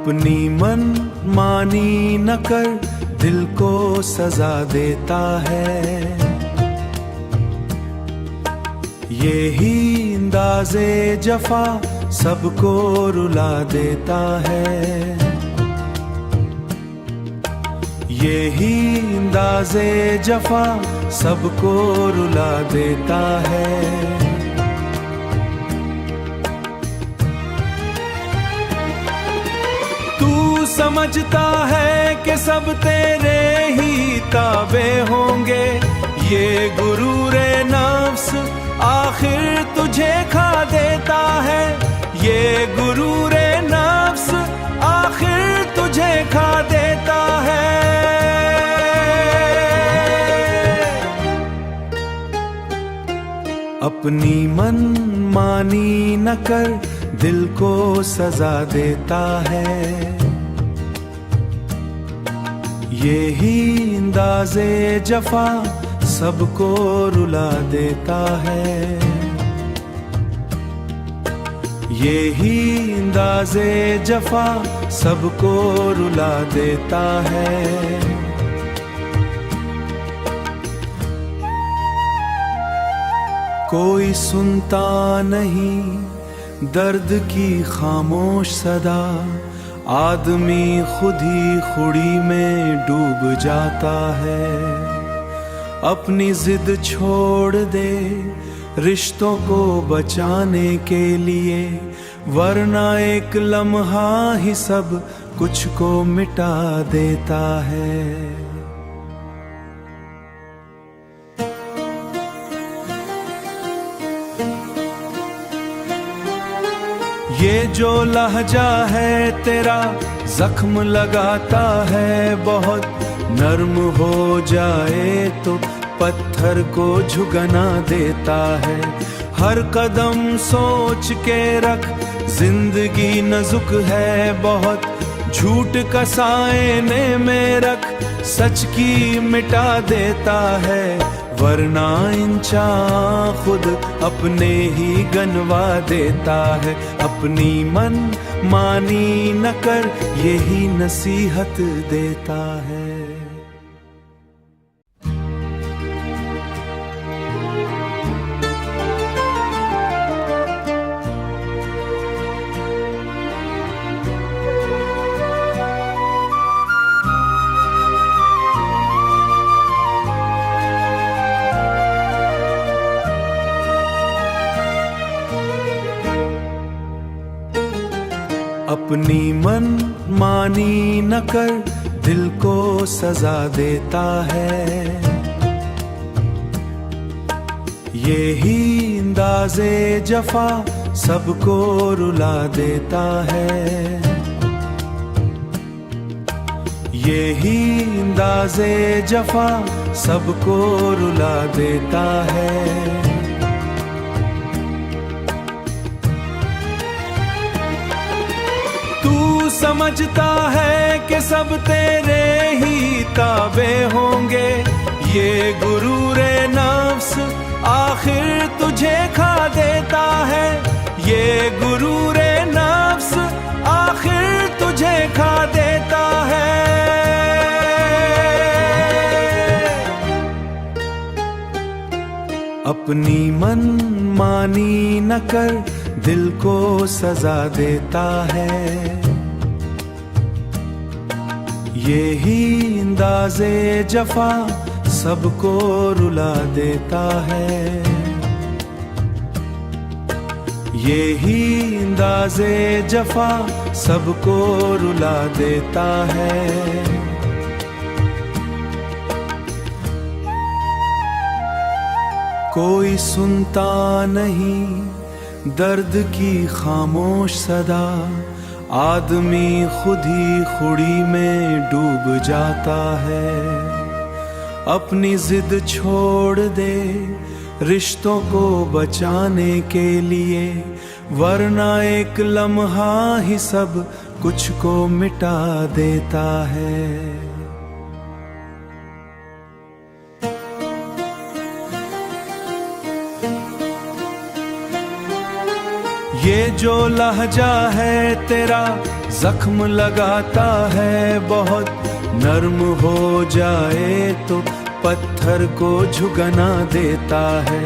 अपनी मन मानी न कर, दिल को सजा देता है। ये ही अंदाज़े जफा सबको रुला देता है। ये ही अंदाज़े जफा सबको रुला देता है। समझता है कि सब तेरे ही ताबे होंगे, ये गुरूरे नफ्स आखिर तुझे खा देता है। ये गुरूरे नफ्स आखिर तुझे खा देता है। अपनी मन मानी न कर, दिल को सजा देता है। ये ही अंदाज़े जफा सबको रुला देता है। ये ही अंदाज़े जफा सबको रुला देता है। कोई सुनता नहीं दर्द की खामोश सदा, आदमी खुद ही खुड़ी में डूब जाता है। अपनी जिद छोड़ दे रिश्तों को बचाने के लिए, वरना एक लम्हा ही सब कुछ को मिटा देता है। ये जो लहजा है तेरा जख्म लगाता है बहुत, नर्म हो जाए तो पत्थर को झुकना देता है। हर कदम सोच के रख, जिंदगी नाजुक है बहुत, झूठ का सायने में रख, सच की मिटा देता है। वरना इंसान खुद अपने ही गनवा देता है। अपनी मन मानी न कर, यही नसीहत देता है। अपनी मन मानी न कर, दिल को सजा देता है। ये ही अंदाज़े जफा सबको रुला देता है। ये ही अंदाज़े जफा सबको रुला देता है। समझता है कि सब तेरे ही ताबे होंगे, ये गुरूरे नफ्स आखिर तुझे खा देता है। ये गुरूरे नफ्स आखिर तुझे खा देता है। अपनी मन मानी न कर, दिल को सजा देता है। ये ही अंदाज़े जफा सबको रुला देता है। ये ही अंदाज़े जफा सबको रुला देता है। कोई सुनता नहीं दर्द की खामोश सदा, आदमी खुद ही खुड़ी में डूब जाता है। अपनी जिद छोड़ दे रिश्तों को बचाने के लिए, वरना एक लम्हा ही सब कुछ को मिटा देता है। ये जो लहजा है तेरा जख्म लगाता है बहुत, नर्म हो जाए तो पत्थर को झुकना देता है।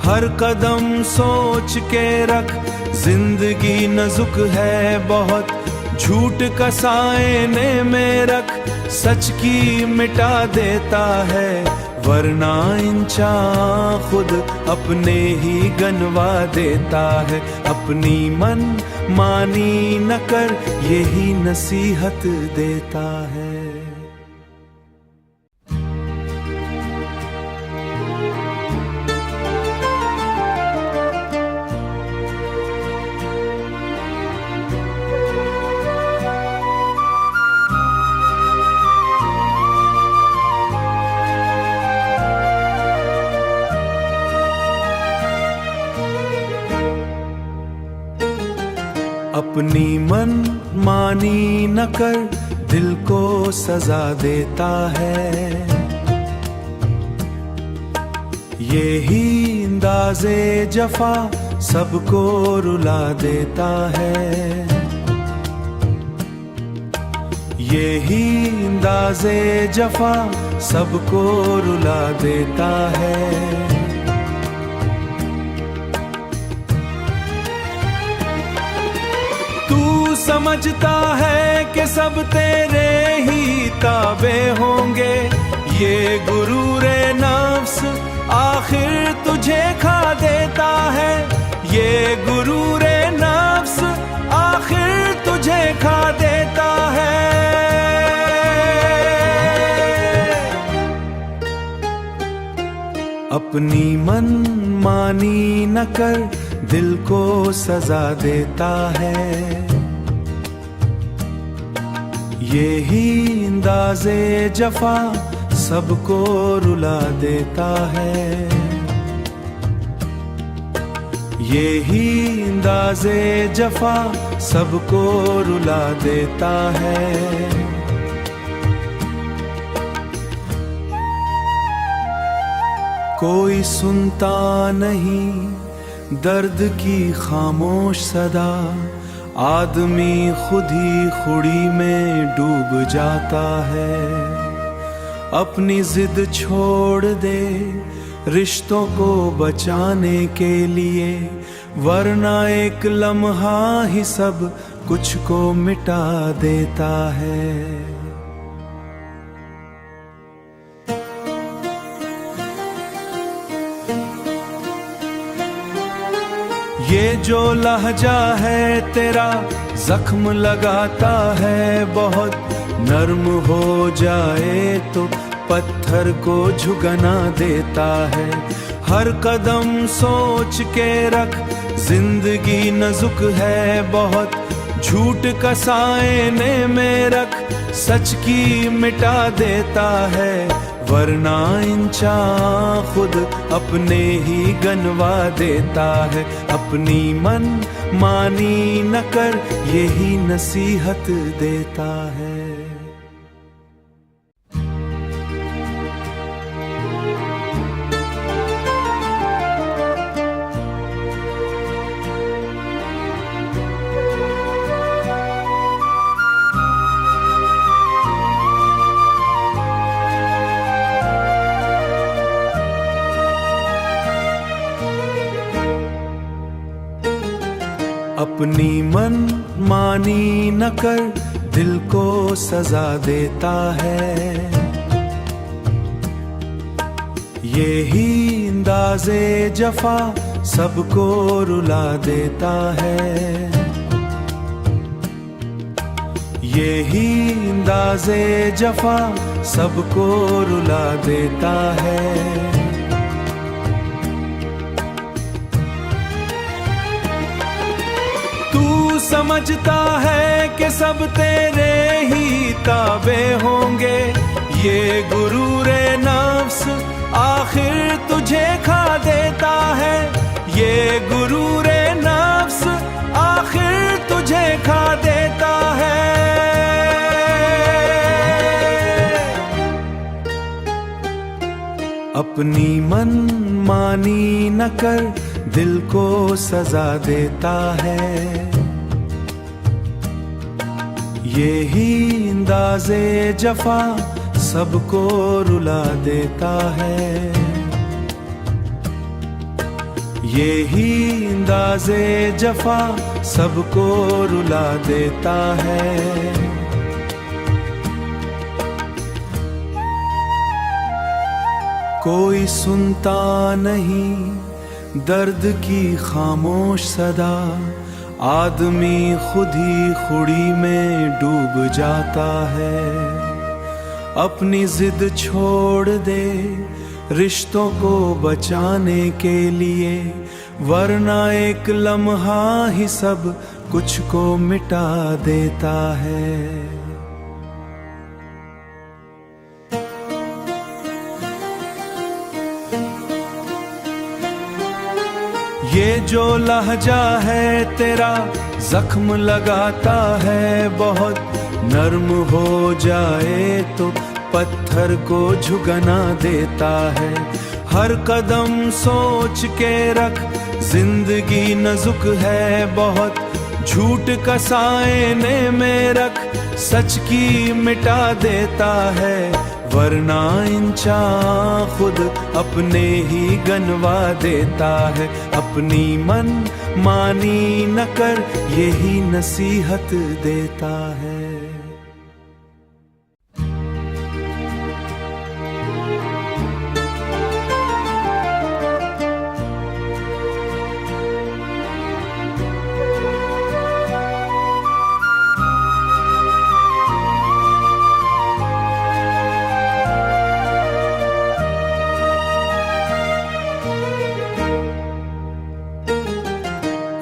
हर कदम सोच के रख, जिंदगी नाजुक है बहुत, झूठ का सायने में रख, सच की मिटा देता है। वरना इंचा खुद अपने ही गनवा देता है। अपनी मन मानी न कर, यही नसीहत देता है। अपनी मन मानी न कर, दिल को सजा देता है। यही अंदाज़े जफा सबको रुला देता है। यही अंदाज़े जफा सबको रुला देता है। समझता है कि सब तेरे ही ताबे होंगे, ये गुरूरे नफ्स आखिर तुझे खा देता है। ये गुरूरे नफ्स आखिर तुझे खा देता है। अपनी मन मानी न कर, दिल को सजा देता है। यही अंदाज़े जफा सबको रुला देता है। यही अंदाज़े जफा सबको रुला देता है। कोई सुनता नहीं दर्द की खामोश सदा, आदमी खुद ही खुड़ी में डूब जाता है। अपनी जिद छोड़ दे रिश्तों को बचाने के लिए, वरना एक लम्हा ही सब कुछ को मिटा देता है। ये जो लहजा है तेरा, जख्म लगाता है बहुत, नर्म हो जाए तो पत्थर को झुकना देता है। हर कदम सोच के रख, जिंदगी नाजुक है बहुत, झूठ का सायने में रख, सच की मिटा देता है। वरना इंचा खुद अपने ही गनवा देता है। अपनी मन मानी न कर, यही नसीहत देता है। अपनी मन मानी न कर, दिल को सजा देता है। यही अंदाज़े जफा सबको रुला देता है। यही अंदाज़े जफा सबको रुला देता है। समझता है कि सब तेरे ही ताबे होंगे, ये गुरूरे नफ्स आखिर तुझे खा देता है। ये गुरूरे नफ्स आखिर तुझे खा देता है। अपनी मन मानी न कर, दिल को सजा देता है। यही अंदाज़े जफा सबको रुला देता है, यही अंदाज़े जफा सबको रुला देता है। कोई सुनता नहीं दर्द की खामोश सदा, आदमी खुद ही खुड़ी में डूब जाता है। अपनी जिद छोड़ दे रिश्तों को बचाने के लिए, वरना एक लम्हा ही सब कुछ को मिटा देता है। ये जो लहजा है तेरा जख्म लगाता है बहुत, नर्म हो जाए तो पत्थर को झुकना देता है। हर कदम सोच के रख, जिंदगी नाजुक है बहुत, झूठ का सायने में रख, सच की मिटा देता है। वरना इंसान खुद अपने ही गनवा देता है। अपनी मन मानी न कर, यही नसीहत देता है।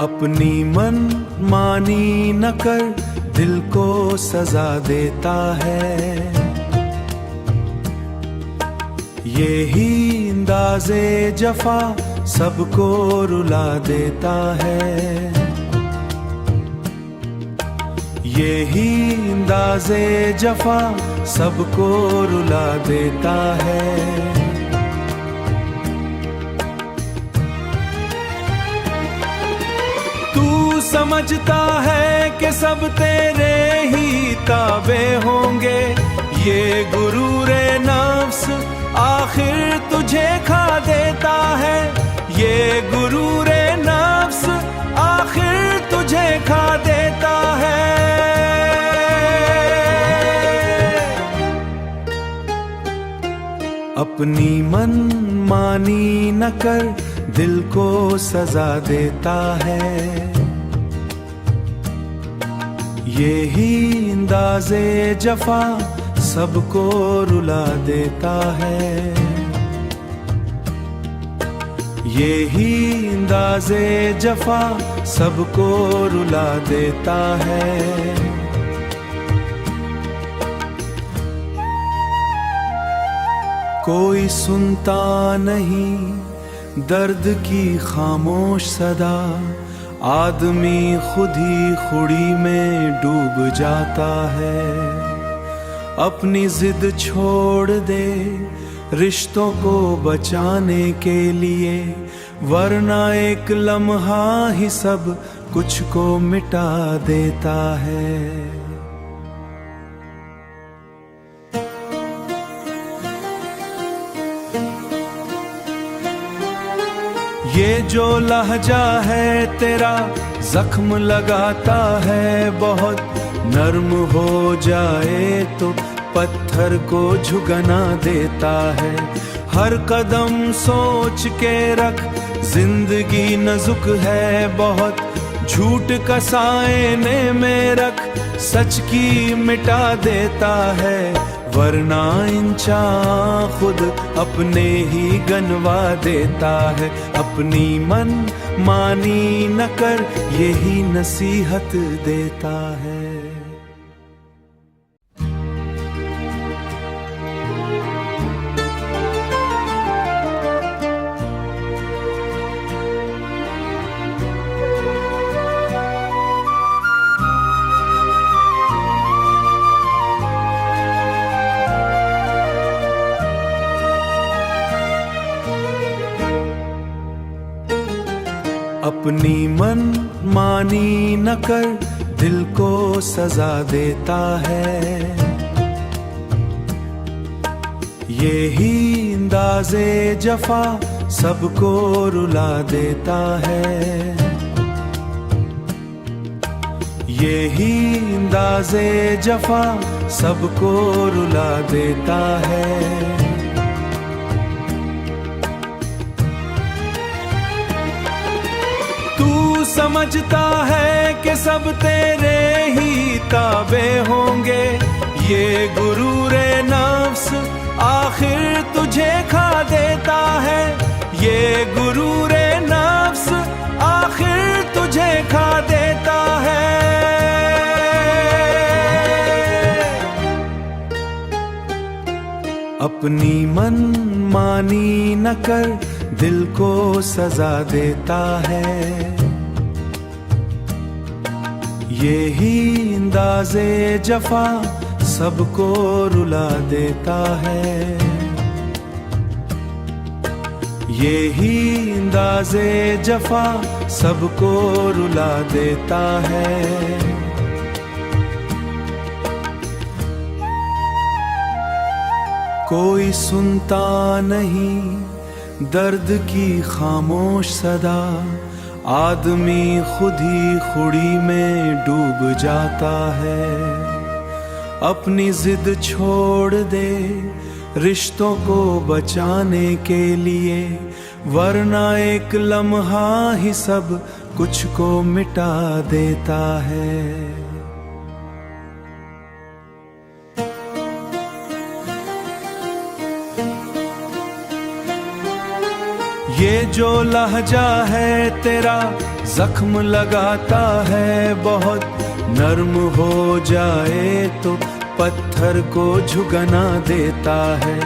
अपनी मन मानी न कर, दिल को सजा देता है। यही अंदाज़े जफा सबको रुला देता है, यही अंदाज़े जफा सबको रुला देता है। समझता है कि सब तेरे ही ताबे होंगे, ये गुरूरे नफ्स आखिर तुझे खा देता है। ये गुरूरे नफ्स आखिर तुझे खा देता है। अपनी मन मानी न कर, दिल को सजा देता है। यही अंदाज़े जफा सबको रुला देता है, यही अंदाज़े जफा सबको रुला देता है। कोई सुनता नहीं दर्द की खामोश सदा, आदमी खुद ही खुड़ी में डूब जाता है। अपनी जिद छोड़ दे रिश्तों को बचाने के लिए, वरना एक लम्हा ही सब कुछ को मिटा देता है। ये जो लहजा है तेरा जख्म लगाता है बहुत, नर्म हो जाए तो पत्थर को झुकना देता है। हर कदम सोच के रख, जिंदगी नाजुक है बहुत, झूठ का सायने में रख, सच की मिटा देता है। वरना इंसान खुद अपने ही गनवा देता है। अपनी मन मानी न कर, यही नसीहत देता है। अपनी मन मानी न कर, दिल को सजा देता है। यही अंदाज़े जफा सबको रुला देता है। यही अंदाज़े जफा सबको रुला देता है। तू समझता है कि सब तेरे ही ताबे होंगे, ये गुरूरे नफ्स आखिर तुझे खा देता है। ये गुरूरे नफ्स आखिर तुझे खा देता है। अपनी मन मानी न कर, दिल को सजा देता है। यही अंदाज़े जफा सबको रुला देता है। यही अंदाज़े जफा सबको रुला देता है। कोई सुनता नहीं दर्द की खामोश सदा, आदमी खुद ही खुड़ी में डूब जाता है। अपनी जिद छोड़ दे रिश्तों को बचाने के लिए, वरना एक लम्हा ही सब कुछ को मिटा देता है। ये जो लहजा है तेरा जख्म लगाता है बहुत, नर्म हो जाए तो पत्थर को झुकना देता है।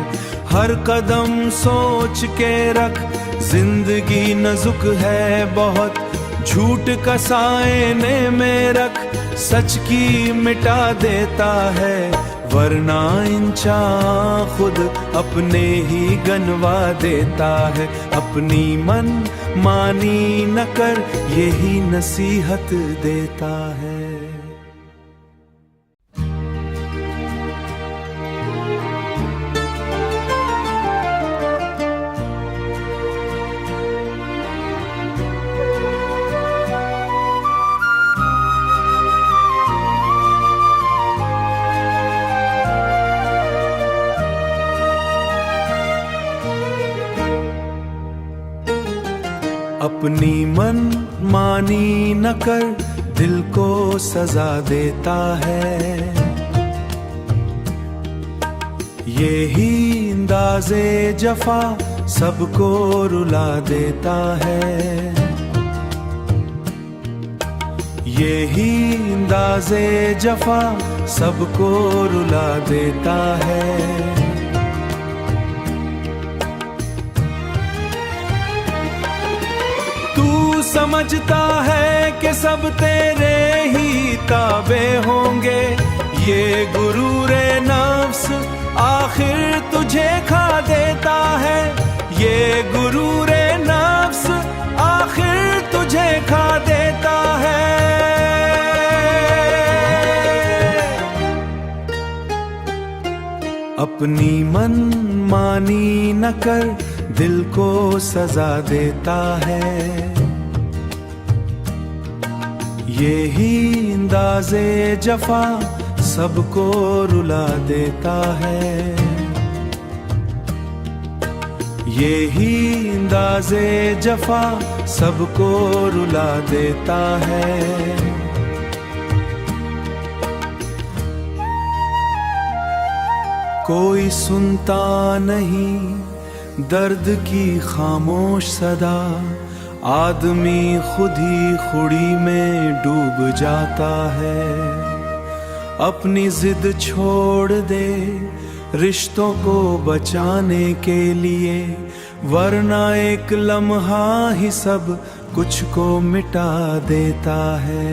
हर कदम सोच के रख, जिंदगी नाजुक है बहुत, झूठ का सायने में रख, सच की मिटा देता है। वरना इंचा खुद अपने ही गनवा देता है। अपनी मन मानी न कर, यही नसीहत देता है। अपनी मन मानी न कर, दिल को सजा देता है। यही अंदाज़े जफा सबको रुला देता है। यही अंदाज़े जफा सबको रुला देता है। समझता है कि सब तेरे ही ताबे होंगे, ये गुरूरे नफ्स आखिर तुझे खा देता है। ये गुरूरे नफ्स आखिर तुझे खा देता है। अपनी मन मानी न कर, दिल को सजा देता है। यही अंदाज़े जफा सबको रुला देता है। यही अंदाज़े जफा सबको रुला देता है। कोई सुनता नहीं दर्द की खामोश सदा, आदमी खुद ही खुड़ी में डूब जाता है। अपनी जिद छोड़ दे रिश्तों को बचाने के लिए, वरना एक लम्हा ही सब कुछ को मिटा देता है।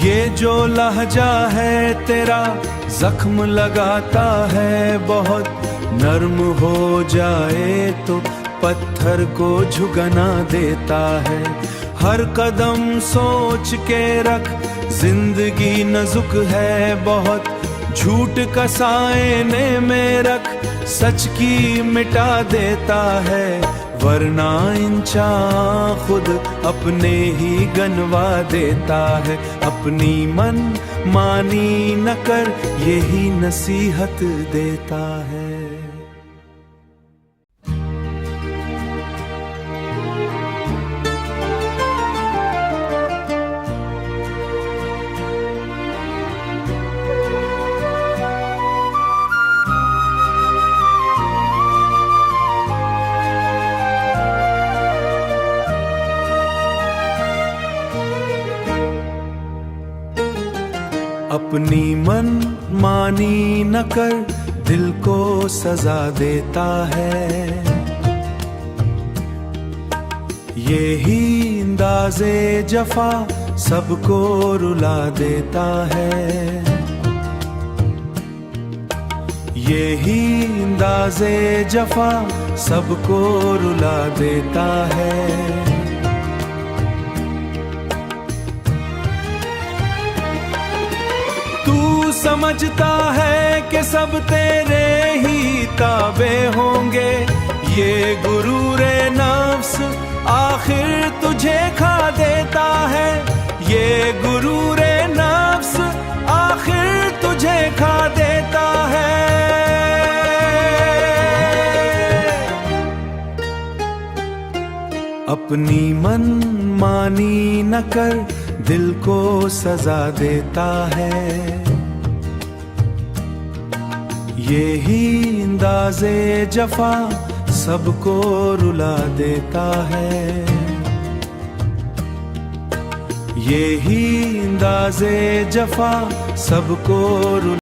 ये जो लहजा है तेरा जख्म लगाता है बहुत, नर्म हो जाए तो पत्थर को झुकना देता है। हर कदम सोच के रख, जिंदगी नाजुक है बहुत, झूठ का सायने में रख, सच की मिटा देता है। वरना इंसान खुद अपने ही गनवा देता है। अपनी मन मानी न कर, यही नसीहत देता है। अपनी मन मानी न कर, दिल को सजा देता है। यही अंदाज़े जफा सबको रुला देता है। यही अंदाज़े जफा सबको रुला देता है। समझता है कि सब तेरे ही ताबे होंगे, ये गुरूरे नफ्स आखिर तुझे खा देता है। ये गुरूरे नफ्स आखिर तुझे खा देता है। अपनी मन मानी न कर, दिल को सजा देता है। यही अंदाज़े जफा सबको रुला देता है। यही अंदाज़े जफा सबको रुला